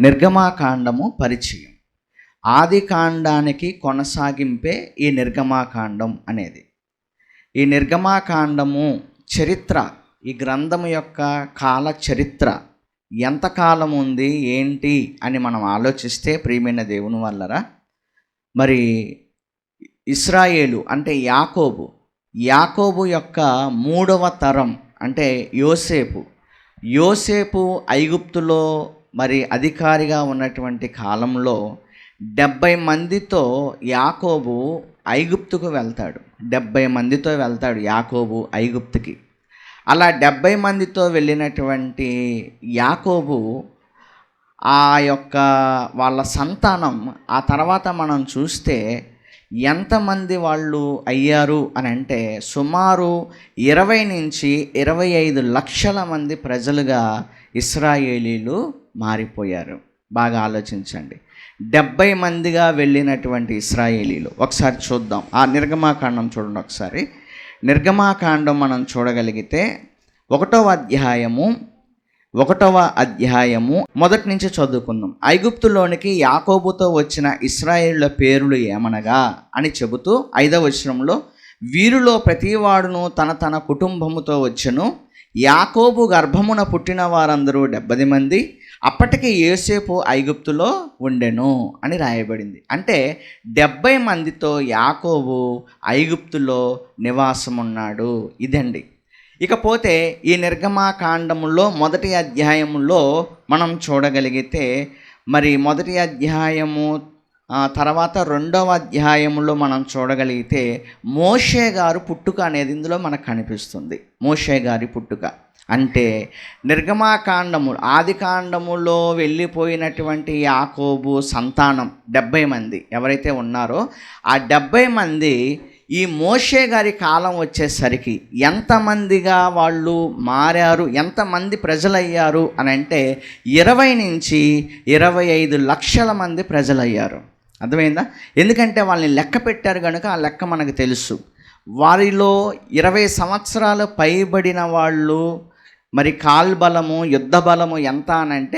నిర్గమాకాండము పరిచయం. ఆది కాండానికి కొనసాగింపే ఈ నిర్గమాకాండం అనేది. ఈ నిర్గమాకాండము చరిత్ర, ఈ గ్రంథము యొక్క కాల చరిత్ర ఎంతకాలం ఉంది ఏంటి అని మనం ఆలోచిస్తే ప్రియమైన దేవుని వల్లరా, మరి ఇశ్రాయేలు అంటే యాకోబు యొక్క మూడవ తరం అంటే యోసేపు ఐగుప్తులో మరి అధికారిగా ఉన్నటువంటి కాలంలో 70 మందితో యాకోబు ఐగుప్తుకు వెళ్తాడు. 70 మందితో వెళ్తాడు యాకోబు ఐగుప్తుకి. అలా 70 మందితో వెళ్ళినటువంటి యాకోబు ఆ యొక్క వాళ్ళ సంతానం ఆ తర్వాత మనం చూస్తే ఎంతమంది వాళ్ళు అయ్యారు అని అంటే సుమారు 20 నుంచి 25 లక్షల మంది ప్రజలుగా ఇశ్రాయేలీలు మారిపోయారు. బాగా ఆలోచించండి. 70 మందిగా వెళ్ళినటువంటి ఇశ్రాయేలీలు. ఒకసారి చూద్దాం ఆ నిర్గమాకాండం చూడండి. ఒకసారి నిర్గమాకాండం మనం చూడగలిగితే 1వ అధ్యాయము మొదటి నుంచి చదువుకుందాం. ఐగుప్తులోనికి యాకోబుతో వచ్చిన ఇశ్రాయేలుల పేర్లు ఏమనగా అని చెబుతూ 5వ వచనంలో, వీరిలో ప్రతివాడును తన కుటుంబముతో వచ్చెను. యాకోబు గర్భమున పుట్టిన వారందరూ 70 మంది. అప్పటికి యోసేపు ఐగుప్తులో ఉండెను అని రాయబడింది. అంటే 70 మందితో యాకోబు ఐగుప్తులో నివాసం ఉన్నాడు. ఇదండి. ఇకపోతే ఈ నిర్గమాకాండములో మొదటి అధ్యాయములో మనం చూడగలిగితే మరి మొదటి అధ్యాయము తర్వాత 2వ అధ్యాయములో మనం చూడగలిగితే మోషే గారు పుట్టుక అనేది ఇందులో మనకు కనిపిస్తుంది. మోషే గారి పుట్టుక అంటే నిర్గమాకాండము ఆది కాండములో వెళ్ళిపోయినటువంటి యాకోబు సంతానం 70 మంది ఎవరైతే ఉన్నారో ఆ 70 మంది ఈ మోషే గారి కాలం వచ్చేసరికి ఎంతమందిగా వాళ్ళు మారారు, ఎంతమంది ప్రజలయ్యారు అని అంటే 20 నుంచి 25 లక్షల మంది ప్రజలయ్యారు. అర్థమైందా? ఎందుకంటే వాళ్ళని లెక్క పెట్టారు కనుక ఆ లెక్క మనకు తెలుసు. వారిలో 20 సంవత్సరాలు పైబడిన వాళ్ళు మరి కాల్బలము యుద్ధ బలము ఎంత అనంటే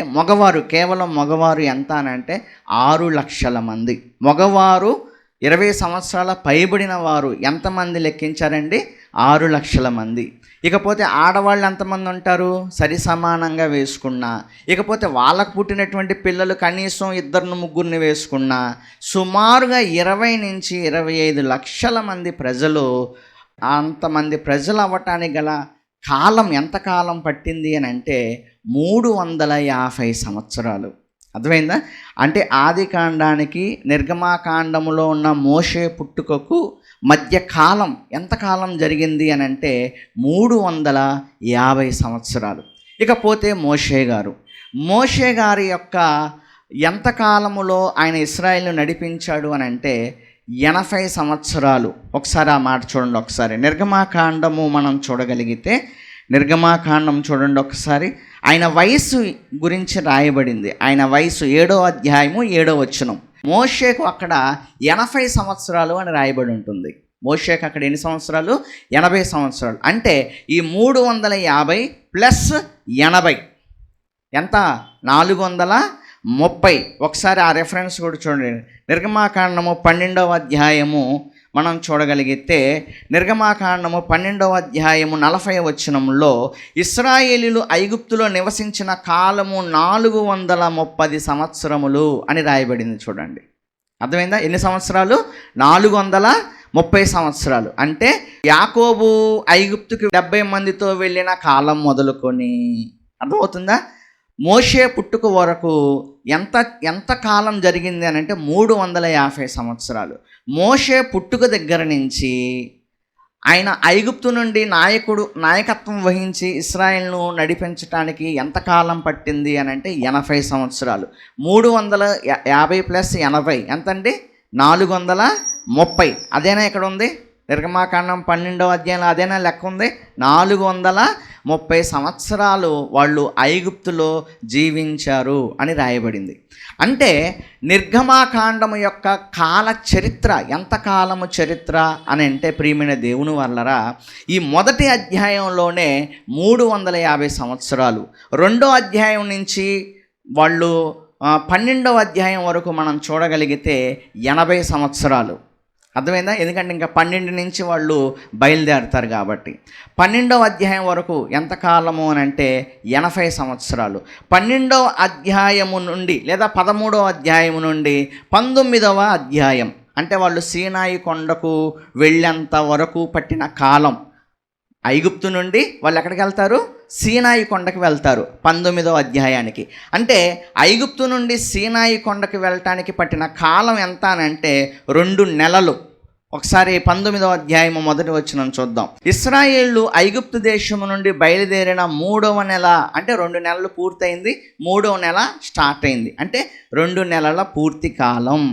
కేవలం మగవారు ఎంత అనంటే 6 లక్షల మంది. మగవారు 20 సంవత్సరాల పైబడిన వారు ఎంతమంది లెక్కించారండి? 6 లక్షల మంది. ఇకపోతే ఆడవాళ్ళు ఎంతమంది ఉంటారు? సరి సమానంగా వేసుకున్నా, ఇకపోతే వాళ్ళకు పుట్టినటువంటి పిల్లలు కనీసం 2-3 వేసుకున్నా సుమారుగా 20 నుంచి 25 లక్షల మంది ప్రజలు. అంతమంది ప్రజలు అవ్వటానికి గల కాలం ఎంతకాలం పట్టింది అని అంటే 350 సంవత్సరాలు. అర్థమైందా? అంటే ఆది కాండానికి నిర్గమాకాండములో ఉన్న మోషే పుట్టుకకు మధ్య కాలం ఎంతకాలం జరిగింది అని అంటే 350 సంవత్సరాలు. ఇకపోతే మోషే గారి యొక్క ఎంతకాలములో ఆయన ఇశ్రాయేలును నడిపించాడు అని అంటే 80 సంవత్సరాలు. ఒకసారి ఆ మాట చూడండి. ఒకసారి నిర్గమాకాండము మనం చూడగలిగితే నిర్గమాకాండం చూడండి ఒకసారి. ఆయన వయసు గురించి రాయబడింది. ఆయన వయసు 7వ అధ్యాయము 7వ వచనం. మోషేకు అక్కడ 80 సంవత్సరాలు అని రాయబడి ఉంటుంది. మోషేకు అక్కడ ఎన్ని సంవత్సరాలు? 80 సంవత్సరాలు. అంటే ఈ 350 ప్లస్ 80 ఎంత? 430. ఒకసారి ఆ రెఫరెన్స్ కూడా చూడండి. నిర్గమాకాండము 12వ అధ్యాయము మనం చూడగలిగితే నిర్గమాకాండము 12వ అధ్యాయము 40వ వచనంలో ఇశ్రాయేలీలు ఐగుప్తులో నివసించిన కాలము 430 సంవత్సరములు అని రాయబడింది. చూడండి, అర్థమైందా? ఎన్ని సంవత్సరాలు? 430 సంవత్సరాలు. అంటే యాకోబు ఐగుప్తుకి 70 మందితో వెళ్ళిన కాలం మొదలుకొని, అర్థమవుతుందా, మోషే పుట్టుక వరకు ఎంత కాలం జరిగింది అని అంటే 350 సంవత్సరాలు. మోషే పుట్టుక దగ్గర నుంచి ఆయన ఐగుప్తు నుండి నాయకత్వం వహించి ఇశ్రాయేలును నడిపించడానికి ఎంతకాలం పట్టింది అని అంటే 80 సంవత్సరాలు. 350 ప్లస్ 80 ఎంతండి? 430. అదేనా ఇక్కడ ఉంది? నిర్గమాకాండం 12వ అధ్యాయంలో అదేనా లెక్క ఉంది? 430 సంవత్సరాలు వాళ్ళు ఐగుప్తులో జీవించారు అని రాయబడింది. అంటే నిర్గమాకాండము యొక్క కాల చరిత్ర ఎంతకాలము చరిత్ర అని అంటే ప్రియమైన దేవుని వల్లరా, ఈ మొదటి అధ్యాయంలోనే 350 సంవత్సరాలు. 2వ అధ్యాయం నుంచి వాళ్ళు 12వ అధ్యాయం వరకు మనం చూడగలిగితే 80 సంవత్సరాలు. అర్థమైందా? ఎందుకంటే ఇంకా 12 నుంచి వాళ్ళు బయలుదేరుతారు కాబట్టి. 12వ అధ్యాయం వరకు ఎంతకాలము అని అంటే 80 సంవత్సరాలు. 12వ అధ్యాయము నుండి లేదా 13వ అధ్యాయము నుండి 19వ అధ్యాయం అంటే వాళ్ళు సీనాయి కొండకు వెళ్ళేంత వరకు పట్టిన కాలం. ఐగుప్తు నుండి వాళ్ళు ఎక్కడికి వెళ్తారు? సీనాయి కొండకి వెళ్తారు 19వ అధ్యాయానికి. అంటే ఐగుప్తు నుండి సీనాయి కొండకి వెళ్ళటానికి పట్టిన కాలం ఎంత అని అంటే 2 నెలలు. ఒకసారి 19వ అధ్యాయము మొదటి వచనం చూద్దాం. ఇశ్రాయేళ్లు ఐగుప్తు దేశము నుండి బయలుదేరిన 3వ నెల అంటే 2 నెలలు పూర్తయింది, 3వ నెల స్టార్ట్ అయింది. అంటే 2 నెలల పూర్తి కాలం.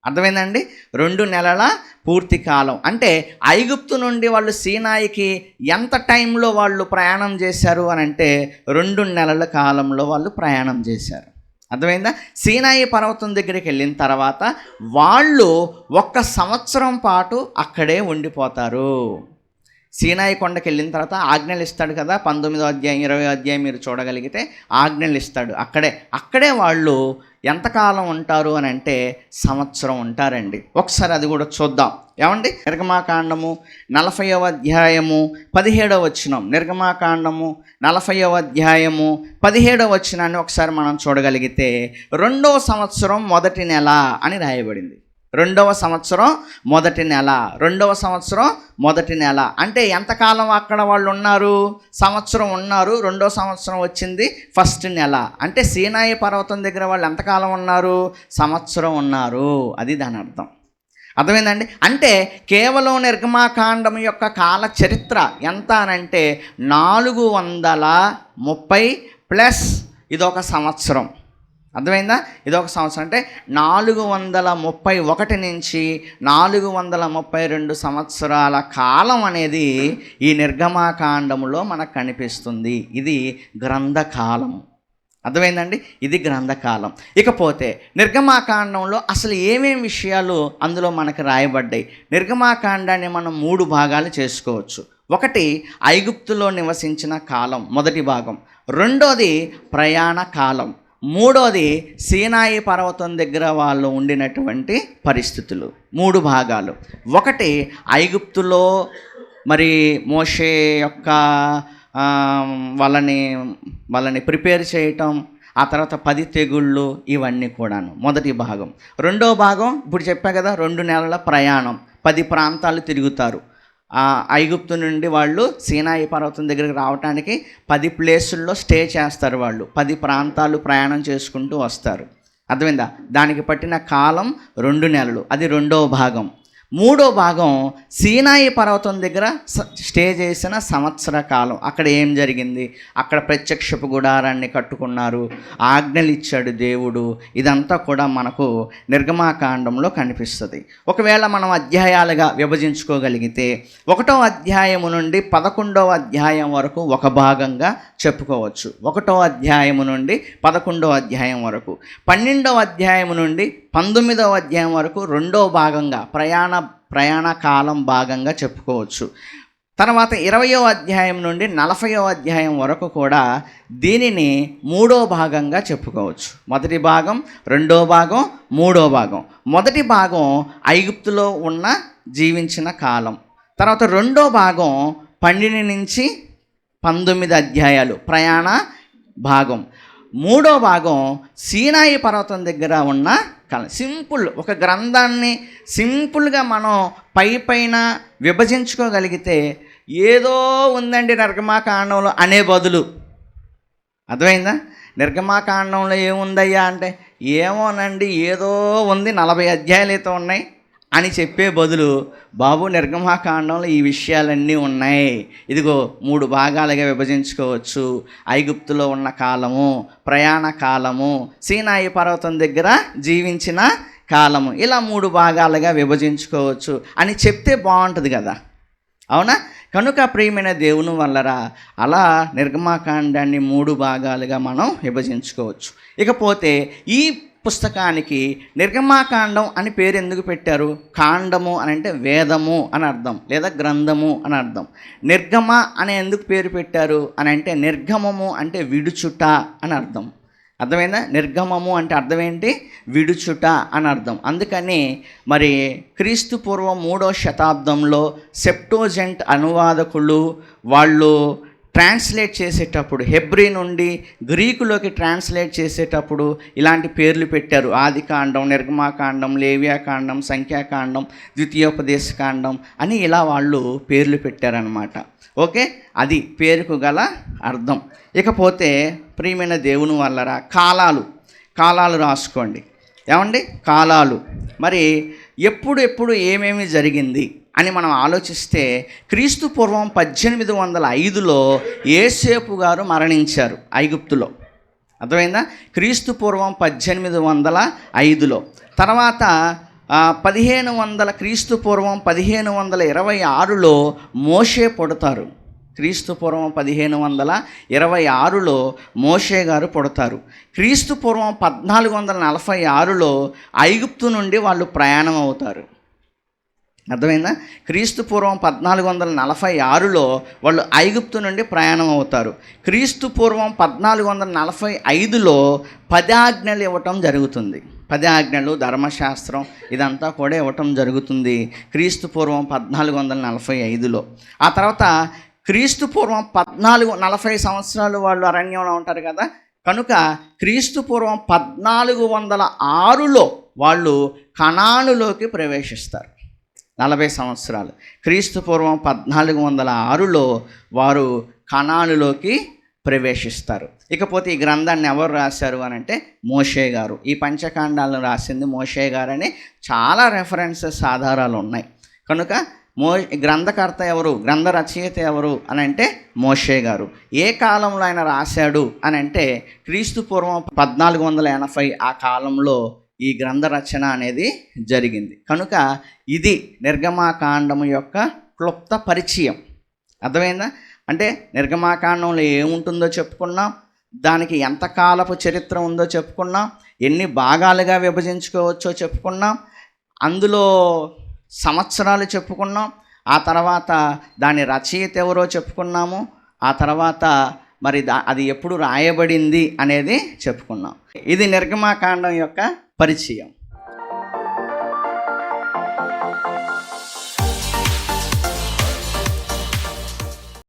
అర్థమైందండి? 2 నెలల పూర్తి కాలం. అంటే ఐగుప్తు నుండి వాళ్ళు సీనాయికి ఎంత టైంలో వాళ్ళు ప్రయాణం చేశారు అని అంటే 2 నెలల కాలంలో వాళ్ళు ప్రయాణం చేశారు. అర్థమైందా? సీనాయి పర్వతం దగ్గరికి వెళ్ళిన తర్వాత వాళ్ళు 1 సంవత్సరం పాటు అక్కడే ఉండిపోతారు. సీనాయి కొండకి వెళ్ళిన తర్వాత ఆజ్ఞలు ఇస్తాడు కదా. 19వ అధ్యాయం 20వ అధ్యాయం మీరు చూడగలిగితే ఆజ్ఞలు ఇస్తాడు. అక్కడే వాళ్ళు ఎంతకాలం ఉంటారు అని అంటే సంవత్సరం ఉంటారండి. ఒకసారి అది కూడా చూద్దాం. ఏమండి? నిర్గమాకాండము 40వ అధ్యాయము 17వ వచనం. నిర్గమాకాండము 40వ అధ్యాయము 17వ వచనాన్ని ఒకసారి మనం చూడగలిగితే 2వ సంవత్సరం మొదటి నెల అని రాయబడింది. 2వ సంవత్సరం మొదటి నెల. 2వ సంవత్సరం మొదటి నెల అంటే ఎంతకాలం అక్కడ వాళ్ళు ఉన్నారు? సంవత్సరం ఉన్నారు. 2వ సంవత్సరం వచ్చింది ఫస్ట్ నెల. అంటే సీనాయి పర్వతం దగ్గర వాళ్ళు ఎంతకాలం ఉన్నారు? సంవత్సరం ఉన్నారు. అది దాని అర్థం. అర్థమైందండి? అంటే కేవలం నిర్గమాకాండం యొక్క కాల చరిత్ర ఎంత అనంటే 430 ప్లస్ ఇదొక సంవత్సరం. అర్థమైందా? ఇదొక సంవత్సరం. అంటే 431 నుంచి 432 సంవత్సరాల కాలం అనేది ఈ నిర్గమాకాండములో మనకు కనిపిస్తుంది. ఇది గ్రంథకాలం. అర్థమైందండి? ఇది గ్రంథకాలం. ఇకపోతే నిర్గమాకాండంలో అసలు ఏమేమి విషయాలు అందులో మనకు రాయబడ్డాయి? నిర్గమాకాండాన్ని మనం 3 భాగాలు చేసుకోవచ్చు. ఒకటి ఐగుప్తులో నివసించిన కాలం, మొదటి భాగం. రెండోది ప్రయాణ కాలం. మూడోది సీనాయి పర్వతం దగ్గర వాళ్ళు ఉండినటువంటి పరిస్థితులు. 3 భాగాలు. ఒకటి ఐగుప్తులో మరి మోషే యొక్క వాళ్ళని ప్రిపేర్ చేయటం, ఆ తర్వాత 10 తెగుళ్ళు, ఇవన్నీ కూడాను మొదటి భాగం. రెండో భాగం ఇప్పుడు చెప్పా కదా, 2 నెలల ప్రయాణం, 10 ప్రాంతాలు తిరుగుతారు. ఐగుప్తు నుండి వాళ్ళు సీనాయి పర్వతం దగ్గరికి రావడానికి 10 ప్లేసుల్లో స్టే చేస్తారు. వాళ్ళు 10 ప్రాంతాలు ప్రయాణం చేసుకుంటూ వస్తారు. అర్థమైందా? దానికి పట్టిన కాలం 2 నెలలు. అది రెండవ భాగం. మూడో భాగం సీనాయి పర్వతం దగ్గర స్టే చేసిన సంవత్సర కాలం. అక్కడ ఏం జరిగింది? అక్కడ ప్రత్యక్షపు గుడారాన్ని కట్టుకున్నారు, ఆజ్ఞలు ఇచ్చాడు దేవుడు. ఇదంతా కూడా మనకు నిర్గమాకాండంలో కనిపిస్తుంది. ఒకవేళ మనం అధ్యాయాలుగా విభజించుకోగలిగితే 1వ అధ్యాయము నుండి 11వ అధ్యాయం వరకు ఒక భాగంగా చెప్పుకోవచ్చు. 1వ అధ్యాయము నుండి 11వ అధ్యాయం వరకు, 12వ అధ్యాయము నుండి 19వ అధ్యాయం వరకు రెండో భాగంగా ప్రయాణ కాలం భాగంగా చెప్పుకోవచ్చు. తర్వాత 20వ అధ్యాయం నుండి 40వ అధ్యాయం వరకు కూడా దీనిని 3వ భాగంగా చెప్పుకోవచ్చు. మొదటి భాగం, రెండో భాగం, 3వ భాగం. మొదటి భాగం ఐగుప్తులో జీవించిన కాలం. తర్వాత రెండో భాగం 12 నుంచి 19 అధ్యాయాలు ప్రయాణ భాగం. 3వ భాగం సీనాయి పర్వతం దగ్గర ఉన్న కాలం. సింపుల్, ఒక గ్రంథాన్ని సింపుల్గా మనం పైన విభజించుకోగలిగితే ఏదో ఉందండి నిర్గమాకాండంలో అనే బదులు, అర్థమైందా? నిర్గమాకాండంలో ఏముందయ్యా అంటే ఏమోనండి ఏదో ఉంది, 40 అధ్యాయాలు అయితే ఉన్నాయి అని చెప్పే బదులు, బాబు నిర్గమాకాండంలో ఈ విషయాలన్నీ ఉన్నాయి, ఇదిగో 3 భాగాలుగా విభజించుకోవచ్చు. ఐగుప్తులో ఉన్న కాలము, ప్రయాణ కాలము, సీనాయి పర్వతం దగ్గర జీవించిన కాలము, ఇలా 3 భాగాలుగా విభజించుకోవచ్చు అని చెప్తే బాగుంటుంది కదా, అవునా? కనుక ప్రియమైన దేవుని వల్లరా అలా నిర్గమాకాండాన్ని 3 భాగాలుగా మనం విభజించుకోవచ్చు. ఇకపోతే ఈ పుస్తకానికి నిర్గమాకాండం అని పేరు ఎందుకు పెట్టారు? కాండము అని అంటే వేదము అని అర్థం, లేదా గ్రంథము అని అర్థం. నిర్గమ అని ఎందుకు పేరు పెట్టారు అని అంటే నిర్గమము అంటే విడుచుట అని అర్థం. అర్థమైందా? నిర్గమము అంటే అర్థం ఏంటి? విడుచుట అని అర్థం. అందుకని మరి క్రీస్తు పూర్వం 3వ శతాబ్దంలో సెప్టోజెంట్ అనువాదకులు వాళ్ళు ట్రాన్స్లేట్ చేసేటప్పుడు, హెబ్రీ నుండి గ్రీకులోకి ట్రాన్స్లేట్ చేసేటప్పుడు ఇలాంటి పేర్లు పెట్టారు. ఆదికాండం, నిర్గమాకాండం, లేవ్యాకాండం, సంఖ్యాకాండం, ద్వితీయోపదేశకాండం అని ఇలా వాళ్ళు పేర్లు పెట్టారనమాట. ఓకే, అది పేరుకు గల అర్థం. ఇకపోతే ప్రియమైన దేవుని వల్లరా కాలాలు రాసుకోండి. ఏమండి? కాలాలు మరి ఎప్పుడు ఏమేమి జరిగింది అని మనం ఆలోచిస్తే క్రీస్తు పూర్వం 1805లో యోసేపు గారు మరణించారు ఐగుప్తులో. అర్థమైందా? క్రీస్తు పూర్వం 1805లో. తర్వాత 1500 క్రీస్తు పూర్వం 1526లో మోషే పుడతారు. క్రీస్తు పూర్వం 1526లో మోషే గారు పుడతారు. క్రీస్తు పూర్వం 1446లో ఐగుప్తు నుండి వాళ్ళు ప్రయాణం అవుతారు. అర్థమైందా? క్రీస్తు పూర్వం 1446లో వాళ్ళు ఐగుప్తు నుండి ప్రయాణం అవుతారు. క్రీస్తు పూర్వం 1445లో 10 ఆజ్ఞలు ఇవ్వటం జరుగుతుంది. 10 ఆజ్ఞలు, ధర్మశాస్త్రం ఇదంతా కూడా ఇవ్వటం జరుగుతుంది క్రీస్తు పూర్వం 1445లో. ఆ తర్వాత క్రీస్తు పూర్వం 40 సంవత్సరాలు వాళ్ళు అరణ్యంలో ఉంటారు కదా. కనుక క్రీస్తు పూర్వం 1406లో వాళ్ళు కనానులోకి ప్రవేశిస్తారు. 40 సంవత్సరాలు. క్రీస్తు పూర్వం 1406లో వారు కనానులోకి ప్రవేశిస్తారు. ఇకపోతే ఈ గ్రంథాన్ని ఎవరు రాశారు అని అంటే మోషే గారు. ఈ పంచకాండాలను రాసింది మోషే గారని చాలా రెఫరెన్సెస్, ఆధారాలు ఉన్నాయి. కనుక గ్రంథకర్త ఎవరు, గ్రంథ రచయిత ఎవరు అని అంటే మోషే గారు. ఏ కాలంలో ఆయన రాశాడు అని అంటే క్రీస్తు పూర్వం 1480 ఆ కాలంలో ఈ గ్రంథ రచన అనేది జరిగింది. కనుక ఇది నిర్గమాకాండము యొక్క క్లుప్త పరిచయం. అర్థమైందా? అంటే నిర్గమాకాండంలో ఏముంటుందో చెప్పుకున్నాం, దానికి ఎంత కాలపు చరిత్ర ఉందో చెప్పుకున్నాం, ఎన్ని భాగాలుగా విభజించుకోవచ్చో చెప్పుకున్నాం, అందులో సంవత్సరాలు చెప్పుకున్నాం, ఆ తర్వాత దాని రచయిత ఎవరో చెప్పుకున్నాము, ఆ తర్వాత మరి అది ఎప్పుడు రాయబడింది అనేది చెప్పుకున్నాం. ఇది నిర్గమాకాండం యొక్క పరిచయం.